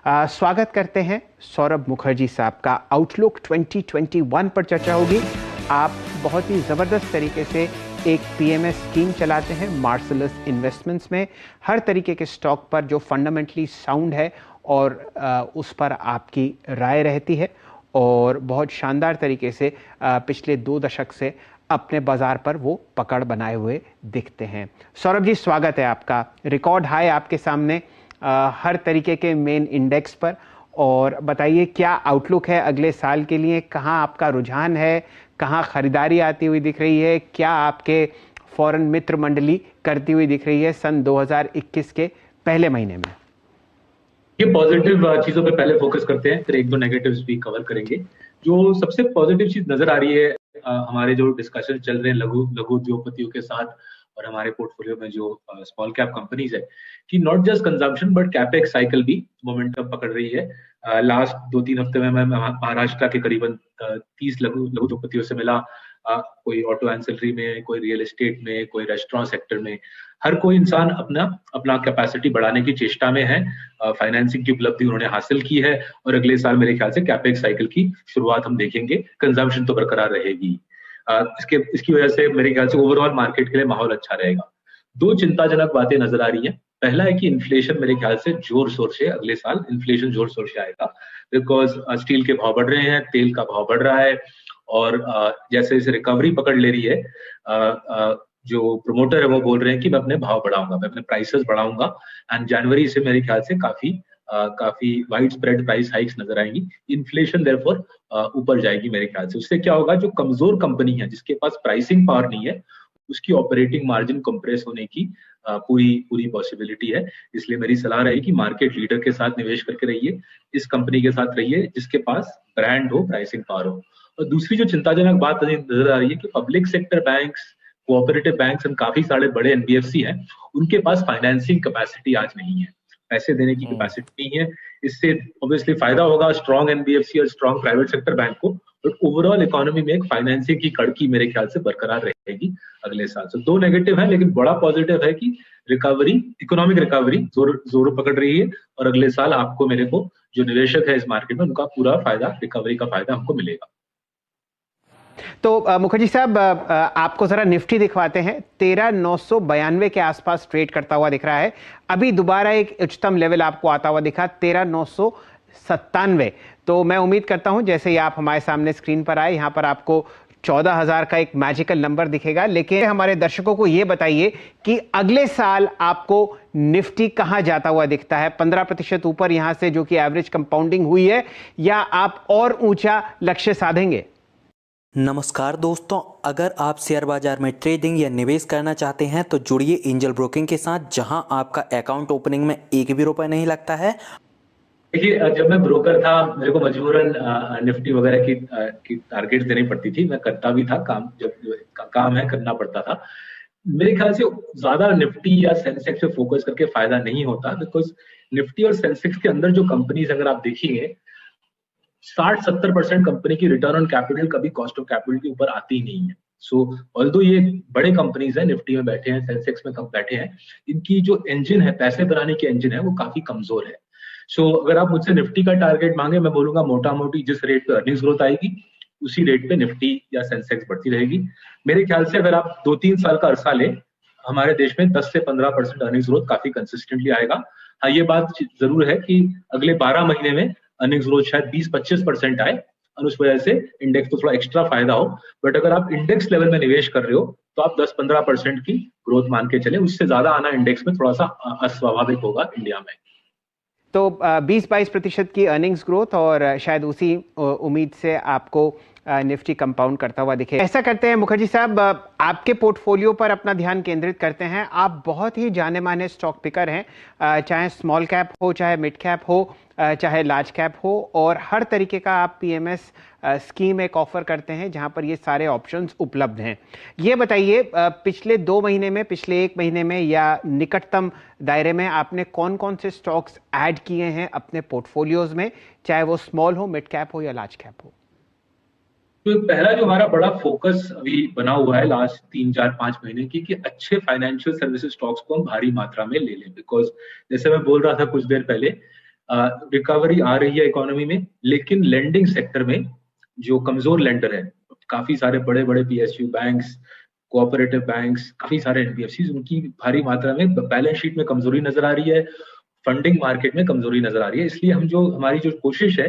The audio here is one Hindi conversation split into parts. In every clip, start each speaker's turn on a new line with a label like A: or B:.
A: स्वागत करते हैं सौरभ मुखर्जी साहब का। आउटलुक 2021 पर चर्चा होगी। आप बहुत ही ज़बरदस्त तरीके से एक पीएमएस स्कीम चलाते हैं मार्सलस इन्वेस्टमेंट्स में। हर तरीके के स्टॉक पर जो फंडामेंटली साउंड है और उस पर आपकी राय रहती है और बहुत शानदार तरीके से पिछले 2 दशक से अपने बाजार पर वो पकड़ बनाए हुए दिखते हैं। सौरभ जी, स्वागत है आपका। रिकॉर्ड हाई आपके सामने हर तरीके के मेन इंडेक्स पर। और बताइए क्या आउटलुक है अगले साल के लिए, कहाँ आपका रुझान है, कहाँ खरीदारी आती हुई दिख रही है, क्या आपके फॉरेन मित्र मंडली करती हुई दिख रही है सन 2021 के पहले महीने में?
B: ये पॉजिटिव चीजों पे पहले फोकस करते हैं, फिर एक दो नेगेटिव्स भी कवर करेंगे। जो सबसे पॉजिटिव चीज नजर आ रही है हमारे जो डिस्कशन चल रहे हैं लघु लघु उद्योगपतियों के साथ और हमारे पोर्टफोलियो में जो स्मॉल कैप कंपनीज है, कि not just consumption but capex cycle भी मोमेंटम पकड़ रही है। लास्ट 2-3 हफ्ते में मैं महाराष्ट्र के करीबन 30 लघु उद्योगपतियों से मिला। कोई ऑटो एंसिलरी में, कोई रियल एस्टेट में, कोई रेस्टोरेंट सेक्टर में। हर कोई इंसान अपना अपना कैपेसिटी बढ़ाने की चेष्टा में है। फाइनेंसिंग की उपलब्धि उन्होंने हासिल की है और अगले साल मेरे ख्याल से कैपेक्स साइकिल की शुरुआत हम देखेंगे। कंजम्पशन तो बरकरार रहेगी। इसकी वजह से मेरे ख्याल से ओवरऑल मार्केट के लिए माहौल अच्छा रहेगा। 2 चिंताजनक बातें नजर आ रही हैं। पहला है कि इन्फ्लेशन मेरे ख्याल से जोर शोर से अगले साल इन्फ्लेशन जोर शोर से आएगा, बिकॉज स्टील के भाव बढ़ रहे हैं, तेल का भाव बढ़ रहा है और जैसे जैसे रिकवरी पकड़ ले रही है, जो प्रमोटर है वो बोल रहे हैं कि मैं अपने भाव बढ़ाऊंगा, मैं अपने प्राइसेस बढ़ाऊंगा। एंड जनवरी से मेरे ख्याल से काफी वाइड स्प्रेड प्राइस हाइक्स नजर आएंगी। इन्फ्लेशन देयरफॉर ऊपर जाएगी मेरे ख्याल से। उससे क्या होगा, जो कमजोर कंपनी है जिसके पास प्राइसिंग पावर नहीं है, उसकी ऑपरेटिंग मार्जिन कंप्रेस होने की पूरी पॉसिबिलिटी है। इसलिए मेरी सलाह रहेगी कि मार्केट लीडर के साथ निवेश करके रहिए, इस कंपनी के साथ रहिए जिसके पास ब्रांड हो, प्राइसिंग पावर हो। और दूसरी जो चिंताजनक बात नजर आ रही है कि public sector banks, cooperative banks और काफी सारे बड़े एनबीएफसी हैं, उनके पास फाइनेंसिंग कैपेसिटी आज नहीं है, पैसे देने की कैपेसिटी नहीं है। इससे ऑब्वियसली फायदा होगा स्ट्रॉन्ग एनबीएफसी और स्ट्रॉन्ग प्राइवेट सेक्टर बैंक को, बट ओवरऑल इकोनॉमी में एक फाइनेंसिंग की कड़की मेरे ख्याल से बरकरार रहेगी अगले साल। तो 2 नेगेटिव है, लेकिन बड़ा पॉजिटिव है कि इकोनॉमिक रिकवरी जोर पकड़ रही है और अगले साल आपको, मेरे को, जो निवेशक है इस मार्केट में, उनका पूरा फायदा, रिकवरी का फायदा हमको मिलेगा।
A: तो मुखर्जी साहब, आपको जरा निफ्टी दिखवाते हैं। 13,992 के आसपास ट्रेड करता हुआ दिख रहा है। अभी दोबारा एक उच्चतम लेवल आपको आता हुआ दिखा 13,997। तो मैं उम्मीद करता हूं जैसे ही आप हमारे सामने स्क्रीन पर आए, यहां पर आपको 14,000 का एक मैजिकल नंबर दिखेगा। लेकिन हमारे दर्शकों को यह बताइए कि अगले साल आपको निफ्टी कहां जाता हुआ दिखता है? 15% ऊपर यहां से, जो कि एवरेज कंपाउंडिंग हुई है, या आप और ऊंचा लक्ष्य साधेंगे?
C: नमस्कार दोस्तों, अगर आप शेयर बाजार में ट्रेडिंग या निवेश करना चाहते हैं तो जुड़िए एंजल ब्रोकिंग के साथ, जहां आपका अकाउंट ओपनिंग में 1 भी रुपए नहीं लगता है।
B: देखिए, जब मैं ब्रोकर था मेरे को मजबूरन निफ्टी वगैरह की टारगेट देनी पड़ती थी। मैं करता भी था काम, जब काम है करना पड़ता था। मेरे ख्याल से ज्यादा निफ्टी या सेंसेक्स पे फोकस करके फायदा नहीं होता, बिकॉज निफ्टी और सेंसेक्स के अंदर जो कंपनीज अगर आप देखेंगे, 60-70% कंपनी की रिटर्न ऑन कैपिटल कभी कॉस्ट ऑफ कैपिटल के ऊपर आती ही नहीं है। सो ऑल्दो ये बड़े कंपनीज है, निफ्टी में बैठे हैं, सेंसेक्स में कम बैठे हैं, इनकी जो इंजन है, पैसे बनाने की इंजन है, वो काफी कमजोर है। सो अगर आप मुझसे निफ्टी का टारगेट मांगे, मैं बोलूंगा मोटा मोटी जिस रेट पे अर्निंग्स ग्रोथ आएगी उसी रेट पे निफ्टी या सेंसेक्स बढ़ती रहेगी। मेरे ख्याल से अगर आप 2-3 साल का अरसा ले, हमारे देश में 10 से 15% अर्निंग्स ग्रोथ काफी कंसिस्टेंटली आएगा। हाँ, ये बात जरूर है कि अगले 12 महीने में अर्निंग्स ग्रोथ शायद 20-25% आए और उस वजह से इंडेक्स को थोड़ा एक्स्ट्रा फायदा हो। बट अगर आप इंडेक्स लेवल में निवेश कर रहे हो तो आप 10-15% की ग्रोथ मान के चले, उससे ज्यादा आना इंडेक्स में थोड़ा सा अस्वाभाविक होगा इंडिया में।
A: तो 20-22% की अर्निंग्स ग्रोथ और शायद उसी उम्मीद से आपको निफ्टी कंपाउंड करता हुआ दिखे। ऐसा करते हैं मुखर्जी साहब, आपके पोर्टफोलियो पर अपना ध्यान केंद्रित करते हैं। आप बहुत ही जाने माने स्टॉक पिकर हैं, चाहे स्मॉल कैप हो, चाहे मिड कैप हो, चाहे लार्ज कैप हो, और हर तरीके का आप पीएमएस स्कीम एक ऑफर करते हैं जहां पर ये सारे ऑप्शंस उपलब्ध हैं। ये बताइए, पिछले 2 महीने में, पिछले 1 महीने में या निकटतम दायरे में आपने कौन कौन से स्टॉक्स ऐड किए हैं अपने पोर्टफोलियोज में, चाहे वो स्मॉल हो, मिड कैप हो या लार्ज कैप हो?
B: तो पहला जो हमारा बड़ा फोकस अभी बना हुआ है लास्ट 3-4-5 महीने की, कि अच्छे फाइनेंशियल सर्विसेज स्टॉक्स को हम भारी मात्रा में ले लें। बिकॉज जैसे मैं बोल रहा था कुछ देर पहले, रिकवरी आ रही है इकोनॉमी में, लेकिन लेंडिंग सेक्टर में जो कमजोर लेंडर है, काफी सारे बड़े बड़े पीएसयू बैंक्स, कोऑपरेटिव बैंक्स, काफी सारे एनबीएफसी, उनकी भारी मात्रा में बैलेंस शीट में कमजोरी नजर आ रही है, फंडिंग मार्केट में कमजोरी नजर आ रही है। इसलिए हमारी जो कोशिश है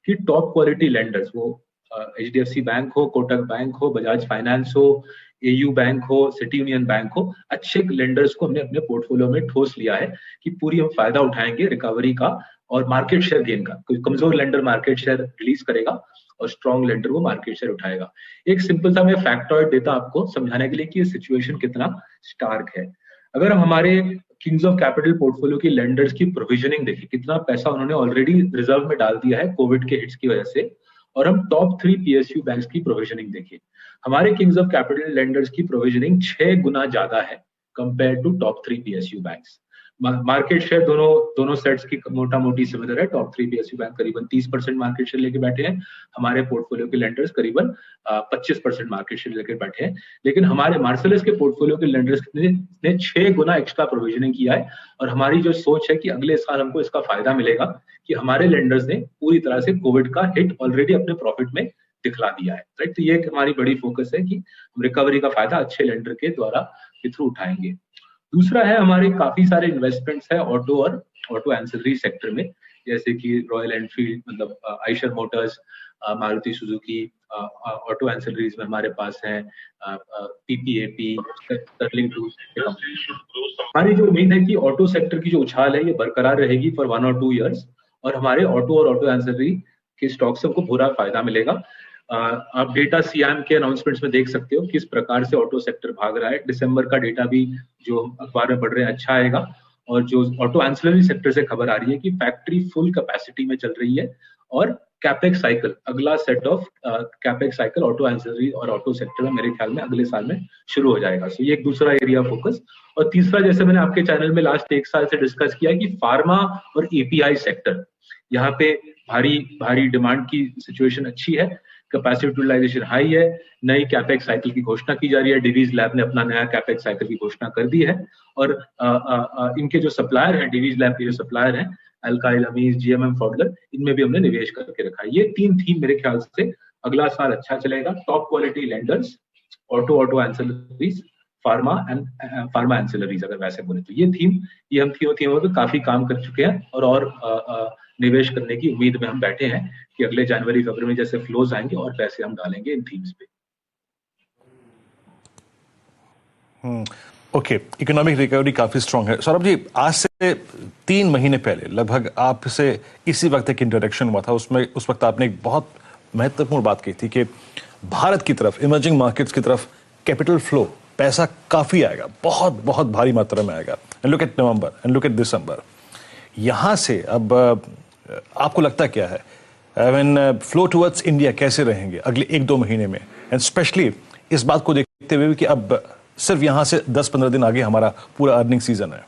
B: कि टॉप क्वालिटी लेंडर्स, वो एचडीएफसी बैंक हो, कोटक बैंक हो, बजाज फाइनेंस हो, एयू बैंक हो, सिटी यूनियन बैंक हो, अच्छे लेंडर्स को हमने अपने पोर्टफोलियो में ठोस लिया है कि पूरी हम फायदा उठाएंगे रिकवरी का और मार्केट शेयर गेन का। कोई कमजोर लेंडर मार्केट शेयर रिलीज करेगा और स्ट्रॉन्ग लेंडर वो मार्केट शेयर उठाएगा। एक सिंपल सा मैं फैक्टॉइड देता आपको समझाने के लिए कि ये सिचुएशन कितना स्टार्क है। अगर हम हमारे किंग्स ऑफ कैपिटल पोर्टफोलियो की लेंडर्स की प्रोविजनिंग देखें, कितना पैसा उन्होंने ऑलरेडी रिजर्व में डाल दिया है कोविड के हिट्स की वजह से, और हम टॉप 3 पीएसयू बैंक्स की प्रोविजनिंग देखें, हमारे किंग्स ऑफ कैपिटल लेंडर्स की प्रोविजनिंग 6 गुना ज्यादा है compare to top 3 PSU banks. Market share दोनों सेट्स की मोटा मोटी सिमिलर है। टॉप 3 पीएसयू बैंक करीबन 30% मार्केट शेयर लेके बैठे हैं, हमारे पोर्टफोलियो के लेंडर्स करीबन 25% मार्केट शेयर लेके बैठे हैं। लेकिन हमारे मार्सेलस के पोर्टफोलियो के लेंडर्स ने 6 गुना एक्स्ट्रा प्रोविजनिंग किया है, और हमारी जो सोच है कि अगले साल हमको इसका फायदा मिलेगा कि हमारे लेंडर्स ने पूरी तरह से कोविड का हिट ऑलरेडी अपने प्रॉफिट में दिखला दिया है। राइट, तो ये हमारी बड़ी फोकस है कि हम रिकवरी का फायदा अच्छे लेंडर के द्वारा के थ्रू उठाएंगे। दूसरा है, हमारे काफी सारे इन्वेस्टमेंट्स है ऑटो और ऑटो एंसिलरी सेक्टर में, जैसे कि रॉयल एनफील्ड, मतलब Eicher Motors, Maruti Suzuki, auto ancillaries में हमारे पास है पीपीएपी, स्टर्लिंग टूल्स। हमारी जो उम्मीद है कि ऑटो सेक्टर की जो उछाल है ये बरकरार रहेगी फॉर 1 और 2 ईयर्स, और हमारे ऑटो और ऑटो एंसिलरी के स्टॉक से हमको पूरा फायदा मिलेगा। आप डेटा सीएम के अनाउंसमेंट्स में देख सकते हो किस प्रकार से ऑटो सेक्टर भाग रहा है। दिसंबर का डेटा भी जो अखबार में पढ़ रहे हैं अच्छा आएगा, और जो ऑटो एंसिलरी सेक्टर से खबर आ रही है कि फैक्ट्री फुल कैपेसिटी में चल रही है, और कैपेक्स साइकिल, अगला set of capex cycle auto ancillary और ऑटो सेक्टर में मेरे ख्याल में अगले साल में शुरू हो जाएगा। सो ये एक दूसरा एरिया फोकस। और तीसरा, जैसे मैंने आपके चैनल में लास्ट 1 साल से डिस्कस किया कि फार्मा और एपीआई सेक्टर, यहाँ पे भारी डिमांड की सिचुएशन अच्छी है, कैपेसिटी यूटिलाइजेशन हाई है, नई कैपेक्स साइकिल की घोषणा की जा रही है। डिवीज लैब ने अपना नया कैपेक्स साइकिल की घोषणा कर दी है, और इनके जो सप्लायर हैं, डिवीज लैब के जो सप्लायर हैं, अल्काइल अमीज, जीएमएम फॉडलर, इनमें भी हमने निवेश करके रखा है। ये 3 थीम मेरे ख्याल से अगला साल अच्छा चलेगा। Top quality lenders, auto ancillaries, pharma ancillaries, अगर वैसे बोले तो ये हम थीमों पे काफी काम कर चुके हैं, और निवेश करने की उम्मीद में हम बैठे हैं कि अगले जनवरी फरवरी में जैसे फ्लोज आएंगे और पैसे हम डालेंगे इन थीम्स पे।
D: ओके, इकोनॉमिक रिकवरी काफी स्ट्रांग है। सौरभ जी, आज से 3 महीने पहले लगभग आपसे इसी वक्त एक इंटरेक्शन हुआ था, उसमें उस वक्त आपने एक बहुत महत्वपूर्ण बात कही थी कि भारत की तरफ, इमर्जिंग मार्केट्स की तरफ कैपिटल फ्लो, पैसा काफी आएगा, बहुत बहुत भारी मात्रा में आएगा। And look at November and look at December. यहां से अब आपको लगता क्या है, I mean flow towards India कैसे रहेंगे अगले 1-2 महीने में, एंड स्पेशली इस बात को देखते हुए कि अब सिर्फ यहां से 10-15 दिन आगे हमारा पूरा अर्निंग सीजन है?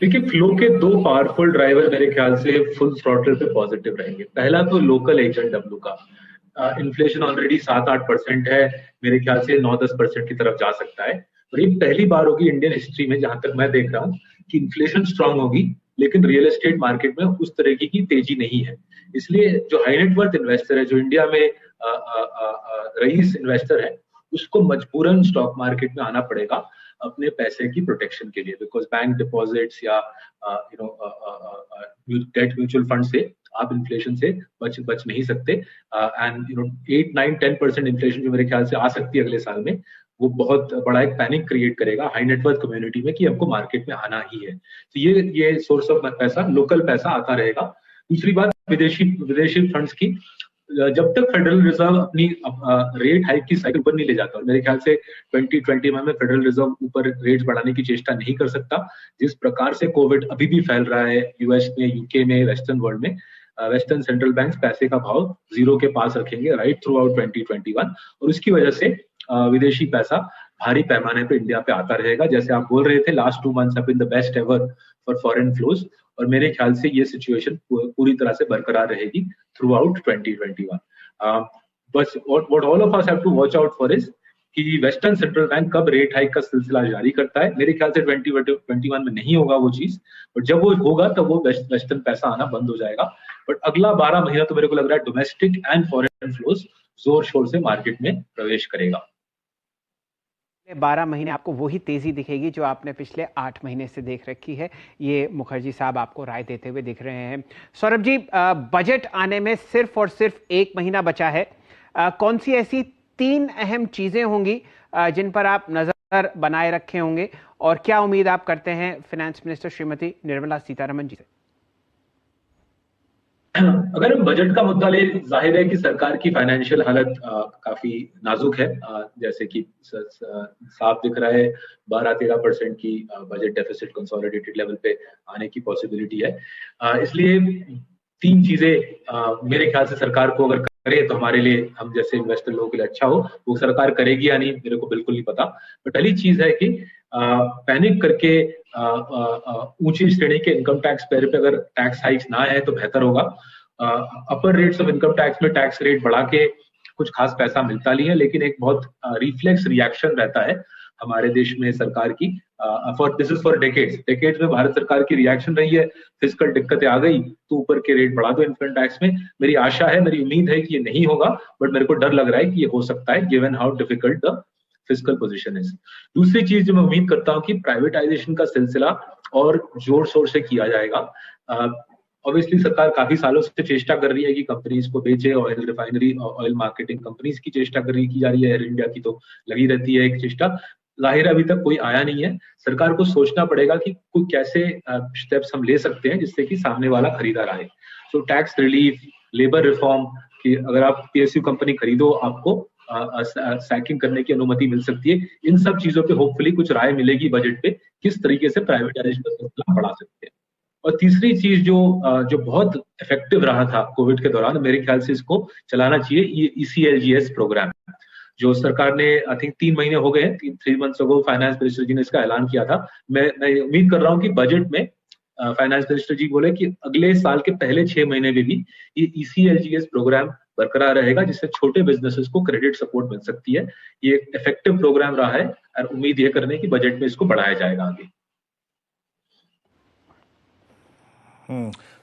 B: देखिए, फ्लो के 2 पावरफुल ड्राइवर मेरे ख्याल से फुल थ्रॉटल पे पॉजिटिव रहेंगे। पहला तो लोकल एचएनडब्ल्यू का, इन्फ्लेशन ऑलरेडी 7-8% है, मेरे ख्याल से 9-10% की तरफ जा सकता है, और ये पहली बार होगी इंडियन हिस्ट्री में, जहां तक मैं देख रहा हूँ, कि इन्फ्लेशन स्ट्रांग होगी लेकिन रियल एस्टेट मार्केट में उस तरीके की तेजी नहीं है। इसलिए जो हाई नेटवर्थ इन्वेस्टर है, जो इंडिया में रईस इन्वेस्टर है, उसको मजबूरन स्टॉक मार्केट में आना पड़ेगा अपने पैसे की प्रोटेक्शन के लिए, बिकॉज बैंक डिपॉजिट्स या डेट म्यूचुअल फंड से आप इन्फ्लेशन से बच नहीं सकते। एंड 8-9-10% इन्फ्लेशन जो मेरे ख्याल से आ सकती है अगले साल में, वो बहुत बड़ा एक पैनिक क्रिएट करेगा हाई नेटवर्थ कम्युनिटी में कि हमको मार्केट में आना ही है। तो ये सोर्स ऑफ पैसा, लोकल पैसा आता रहेगा। दूसरी बात, विदेशी फंड्स की, जब तक फेडरल रिजर्व अपनी रेट हाइक की साइकिल ऊपर नहीं ले जाता, और मेरे ख्याल से 2020 में फेडरल रिजर्व ऊपर रेट्स बढ़ाने की चेष्टा नहीं कर सकता। जिस प्रकार से कोविड अभी भी फैल रहा है यूएस में, यूके में, वेस्टर्न वर्ल्ड में, वेस्टर्न सेंट्रल बैंक पैसे का भाव 0 के पास रखेंगे राइट थ्रू आउट 2021, और उसकी वजह से विदेशी पैसा भारी पैमाने पे इंडिया पे आता रहेगा। जैसे आप बोल रहे थे, last 2 months have been the best ever for foreign flows, और मेरे ख्याल से ये सिचुएशन पूरी तरह से बरकरार रहेगी थ्रू आउट 2021। बस what all of us have to watch out for is कि वेस्टर्न सेंट्रल बैंक कब रेट हाइक का सिलसिला जारी करता है। मेरे ख्याल से 2021 में नहीं होगा वो चीज, बट जब वो होगा तब वो वेस्टर्न पैसा आना बंद हो जाएगा। बट अगला 12 महीना तो मेरे को लग रहा है डोमेस्टिक एंड फॉरेन फ्लोज जोर शोर से मार्केट में प्रवेश करेगा।
A: 12 महीने आपको वही तेजी दिखेगी जो आपने पिछले 8 महीने से देख रखी है। ये मुखर्जी साहब आपको राय देते हुए दिख रहे हैं। सौरभ जी, बजट आने में सिर्फ और सिर्फ 1 महीना बचा है। कौन सी ऐसी 3 अहम चीजें होंगी जिन पर आप नजर बनाए रखे होंगे, और क्या उम्मीद आप करते हैं फाइनेंस मिनिस्टर श्रीमती निर्मला सीतारमण जी से?
B: अगर हम बजट का मुद्दा ले, जाहिर है कि सरकार की फाइनेंशियल हालत काफी नाजुक है। जैसे कि साफ दिख रहा है 12-13% की बजट डेफिसिट कंसोलिडेटेड लेवल पे आने की पॉसिबिलिटी है। इसलिए 3 चीजें मेरे ख्याल से सरकार को अगर करे तो हमारे लिए, हम जैसे इन्वेस्टर लोगों के लिए अच्छा हो। वो सरकार करेगी या नहीं मेरे को बिल्कुल नहीं पता, बट पहली चीज है कि पैनिक करके ऊंची श्रेणी के इनकम टैक्स पेयर पे अगर टैक्स हाइक्स ना आए तो बेहतर होगा। अपर रेट्स ऑफ इनकम टैक्स में टैक्स रेट बढ़ा के कुछ खास पैसा मिलता नहीं है, लेकिन एक बहुत रिफ्लेक्स रिएक्शन रहता है हमारे देश में सरकार की। दिस इज फॉर डेकेड्स में भारत सरकार की रिएक्शन रही है। फिजिकल दिक्कतें आ गई तो ऊपर के रेट बढ़ा दो इनकम टैक्स में। मेरी आशा है, मेरी उम्मीद है कि ये नहीं होगा, बट मेरे को डर लग रहा है कि ये हो सकता है given how difficult the physical position is. दूसरी चीज जो मैं उम्मीद करता हूँ कि प्राइवेटाइजेशन का सिलसिला और जोर शोर से किया जाएगा। ऑब्वियसली सरकार काफी सालों से चेष्टा कर रही है कि कंपनीज को बेचे, oil refinery oil marketing companies की चेष्टा की जा रही है, एयर इंडिया की तो लगी रहती है एक चेष्टा। जाहिर अभी तक कोई आया नहीं है। सरकार को सोचना पड़ेगा कि कोई कैसे स्टेप्स हम ले सकते हैं जिससे कि सामने वाला खरीदार आए। So tax relief, labour reform, कि अगर आप पीएसयू कंपनी खरीदो आपको सैकिंग करने की अनुमति मिल सकती है। इन सब चीजों पे होपफुली कुछ राय मिलेगी बजट पे, किस तरीके से प्राइवेटाइजेशन का सिलसिला बढ़ा सकते हैं। और तीसरी चीज जो बहुत इफेक्टिव रहा था कोविड के दौरान, मेरे ख्याल से इसको चलाना चाहिए, ये ECLGS प्रोग्राम जो सरकार ने आई थिंक 3 महीने हो गए हैं, 3 मंथ्स अगो फाइनेंस मिनिस्टर जी ने इसका ऐलान किया था। मैं उम्मीद कर रहा हूँ कि बजट में फाइनेंस मिनिस्टर जी बोले कि अगले साल के पहले 6 महीने में भी ये ECLGS प्रोग्राम बरकरार रहेगा, जिससे छोटे बिजनेसेस को क्रेडिट सपोर्ट मिल सकती है। ये एक इफेक्टिव प्रोग्राम रहा है और उम्मीद ये करने की बजट में इसको बढ़ाया जाएगा आगे।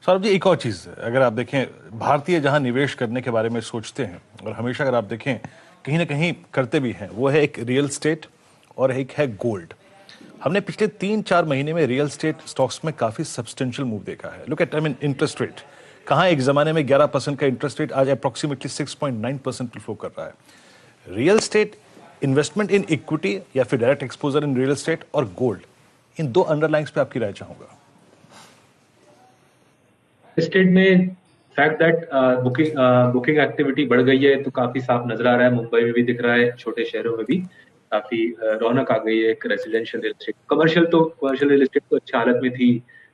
D: सौरभ जी, एक और चीज, अगर आप देखें भारतीय जहां निवेश करने के बारे में सोचते हैं और हमेशा अगर आप देखें कहीं ना कहीं करते भी हैं, वो है एक रियल स्टेट और एक है गोल्ड। हमने पिछले 3-4 महीने में रियल स्टेट स्टॉक्स में काफी सब्सटेंशियल मूव देखा है। लुक एट इंटरेस्ट रेट, कहां एक जमाने में 11% का इंटरेस्ट रेट आज अप्रोक्सीमेटली 6.9% फ्लो कर रहा है। Real estate investment in equity या फिर direct exposure in real estate और गोल्ड, इन 2 अंडरलाइंस पे आपकी राय चाहूंगा।
B: स्टेट में फैक्ट दैट बुकिंग एक्टिविटी बढ़ गई है तो काफी साफ नजर आ रहा है। मुंबई में भी दिख रहा है, छोटे शहरों में भी काफी रौनक आ गई है एक residential real estate. Commercial real estate तो अच्छी हालत में थी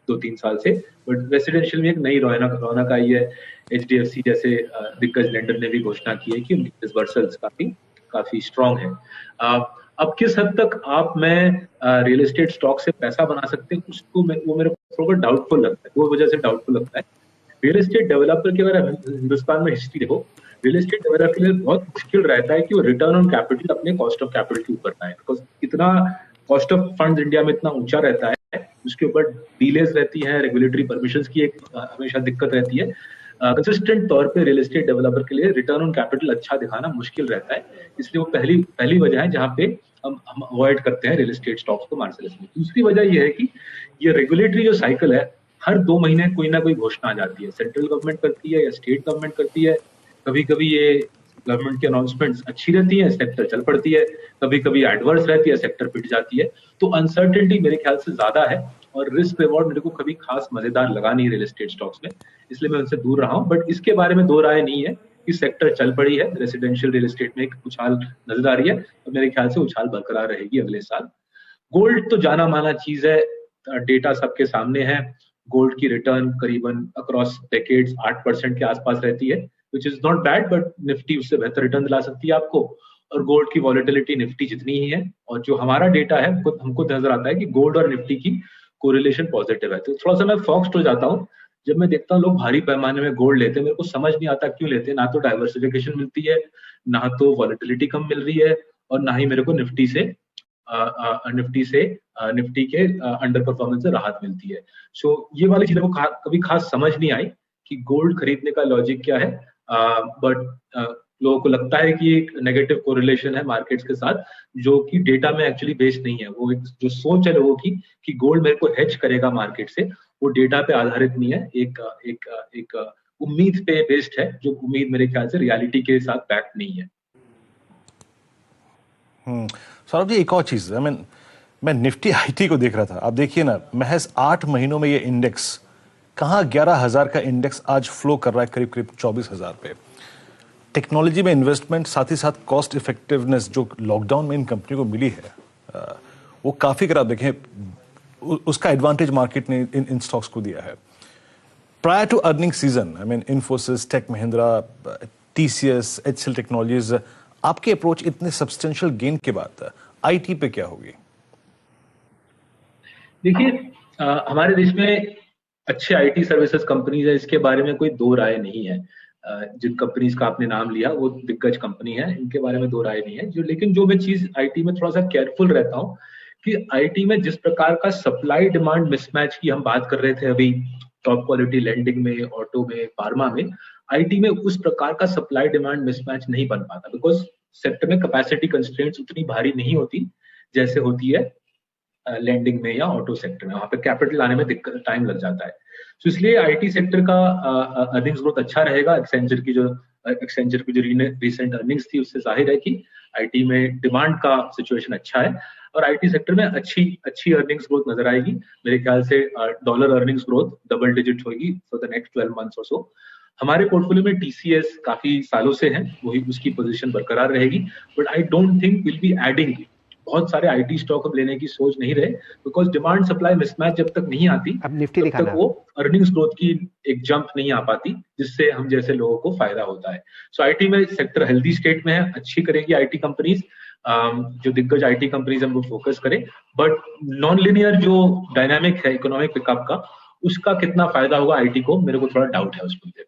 B: 2-3 साल से, बट रेसिडेंशियल में एक नई रौनक आई है। HDFC जैसे दिग्गज लेंडर ने भी घोषणा की है कि उनकी डिसबर्सल्स काफी स्ट्रॉन्ग है। अब किस हद तक आप में रियल एस्टेट स्टॉक से पैसा बना सकते हैं उसको वो मेरे को थोड़ा डाउटफुल लगता है। वो वजह से डाउटफुल लगता है। रियल एस्टेट डेवलपर की अगर हिंदुस्तान में हिस्ट्री देखो, रियल एस्टेट डेवलपर के लिए बहुत मुश्किल रहता है कि वो रिटर्न ऑन कैपिटल अपने कॉस्ट ऑफ कैपिटल के ऊपर पाए, बिकॉज इतना कॉस्ट ऑफ फंड इंडिया में इतना ऊंचा रहता है, उसके ऊपर डिलेज रहती है, रेगुलेटरी परमिशंस की एक हमेशा दिक्कत रहती है। कंसिस्टेंट तौर पे रियल एस्टेट डेवलपर के लिए रिटर्न ऑन कैपिटल अच्छा दिखाना मुश्किल रहता है, इसलिए वो पहली वजह है जहाँ पे हम अवॉइड करते हैं रियल एस्टेट स्टॉक्स को मार्केट में। दूसरी वजह ये है कि ये रेगुलेटरी जो साइकिल है, हर 2 महीने कोई ना कोई घोषणा आ जाती है, सेंट्रल गवर्नमेंट करती है या स्टेट गवर्नमेंट करती है। कभी कभी ये गवर्नमेंट की अनाउंसमेंट्स अच्छी रहती है, सेक्टर चल पड़ती है, कभी कभी एडवर्स रहती है, सेक्टर पिट जाती है। तो अनसर्टेनिटी मेरे ख्याल से ज्यादा है और रिस्क रिवॉर्ड मेरे को कभी खास मजेदार लगा नहीं रियल एस्टेट स्टॉक्स में, इसलिए मैं उनसे दूर रहा हूँ। बट इसके बारे में 2 राय नहीं है कि सेक्टर चल पड़ी है, रेसिडेंशियल रियल एस्टेट में एक उछाल नजर आ रही है, तो मेरे ख्याल से उछाल बरकरार रहेगी अगले साल। गोल्ड तो जाना माना चीज है, डेटा सबके सामने है। गोल्ड की रिटर्न करीबन अक्रॉस डेकेड्स 8% के आसपास रहती है, which is not bad, but Nifty उससे बेहतर रिटर्न दिला सकती है आपको। और गोल्ड की वॉलेटिलिटी निफ्टी जितनी ही है, और जो हमारा डेटा है हमको नजर आता है कि गोल्ड और निफ्टी की कोरिलेशन पॉजिटिव है। तो थोड़ा सा मैं फॉक्स्ड हो जाता हूँ जब मैं देखता हूँ लोग भारी पैमाने में गोल्ड लेते हैं। मेरे को समझ नहीं आता क्यों लेते हैं। ना तो डाइवर्सिफिकेशन मिलती है, ना तो वॉलेटिलिटी कम मिल रही है, और ना ही मेरे को निफ्टी के अंडर परफॉर्मेंस से राहत मिलती है। सो ये वाली चीजें को कभी खास समझ नहीं आई कि गोल्ड खरीदने का लॉजिक क्या है, बट लोगों को लगता है कि एक नेगेटिव कोरिलेशन है मार्केट्स के साथ, जो कि डेटा में एक्चुअली बेस्ड नहीं है। वो एक जो सोच है लोगों की कि गोल्ड मेरे को हेज करेगा मार्केट से, वो डेटा पे आधारित नहीं है, एक उम्मीद पे बेस्ड है, जो उम्मीद मेरे ख्याल से रियलिटी के साथ बैक नहीं है।
D: सौरभ जी, एक और चीज, मैं निफ्टी आईटी को देख रहा था। आप देखिए ना, महज 8 महीनों में ये इंडेक्स कहाँ 11,000 का इंडेक्स आज फ्लो कर रहा है करीब करीब 24,000 पे। टेक्नोलॉजी में इन्वेस्टमेंट, साथ ही साथ कॉस्ट इफेक्टिवनेस जो लॉकडाउन में इन कंपनी को मिली है, वो काफी, अगर आप देखें, उसका एडवांटेज मार्केट ने इन स्टॉक्स को दिया है। Prior to earning season, Infosys, Tech Mahindra, TCS, HCL Technologies, आपकी अप्रोच इतने सब्सटेंशियल गेन के बाद आईटी पे क्या होगी?
B: देखिए, हमारे देश में अच्छे आईटी सर्विसेज कंपनीज है, इसके बारे में कोई दो राय नहीं है। जिन कंपनीज का आपने नाम लिया वो दिग्गज कंपनी है, इनके बारे में दो राय नहीं है। लेकिन जो मैं चीज आईटी में थोड़ा सा केयरफुल रहता हूँ कि आईटी में जिस प्रकार का सप्लाई डिमांड मिसमैच की हम बात कर रहे थे अभी, टॉप क्वालिटी लैंडिंग में, ऑटो में, फार्मा में, आईटी में उस प्रकार का सप्लाई डिमांड मिसमैच नहीं बन पाता, बिकॉज सेक्टर में कैपेसिटी कंस्ट्रेंट्स उतनी भारी नहीं होती जैसे होती है लैंडिंग में या ऑटो सेक्टर में। वहां पे कैपिटल आने में दिक्कत, टाइम लग जाता है। तो इसलिए आईटी सेक्टर का अर्निंग्स ग्रोथ अच्छा रहेगा। एक्सेंचर की जो रिसेंट अर्निंग्स थी उससे जाहिर है कि आईटी में डिमांड का सिचुएशन अच्छा है और आईटी सेक्टर में अच्छी अर्निंग्स ग्रोथ नजर आएगी। मेरे ख्याल से dollar earnings growth double digit होगी फॉर द नेक्स्ट 12 मंथ्स और सो। हमारे पोर्टफोलियो में टीसीएस काफी सालों से है, वही उसकी पोजीशन बरकरार रहेगी, but I don't think will be adding बहुत सारे आईटी स्टॉक अब लेने की सोच नहीं रहे, बिकॉज डिमांड सप्लाई मिसमैच जब तक नहीं आती तब तक वो अर्निंग्स ग्रोथ की एक जंप नहीं आ पाती, जिससे हम जैसे लोगों को फायदा होता है। सो आईटी में सेक्टर हेल्दी स्टेट में है, अच्छी करेगी आईटी कंपनीज, जो दिग्गज आईटी कंपनीज हम वो फोकस करें, बट नॉन लिनियर जो डायनामिक है इकोनॉमिक पिकअप का, उसका कितना फायदा होगा आईटी को, मेरे को थोड़ा डाउट है उस पर।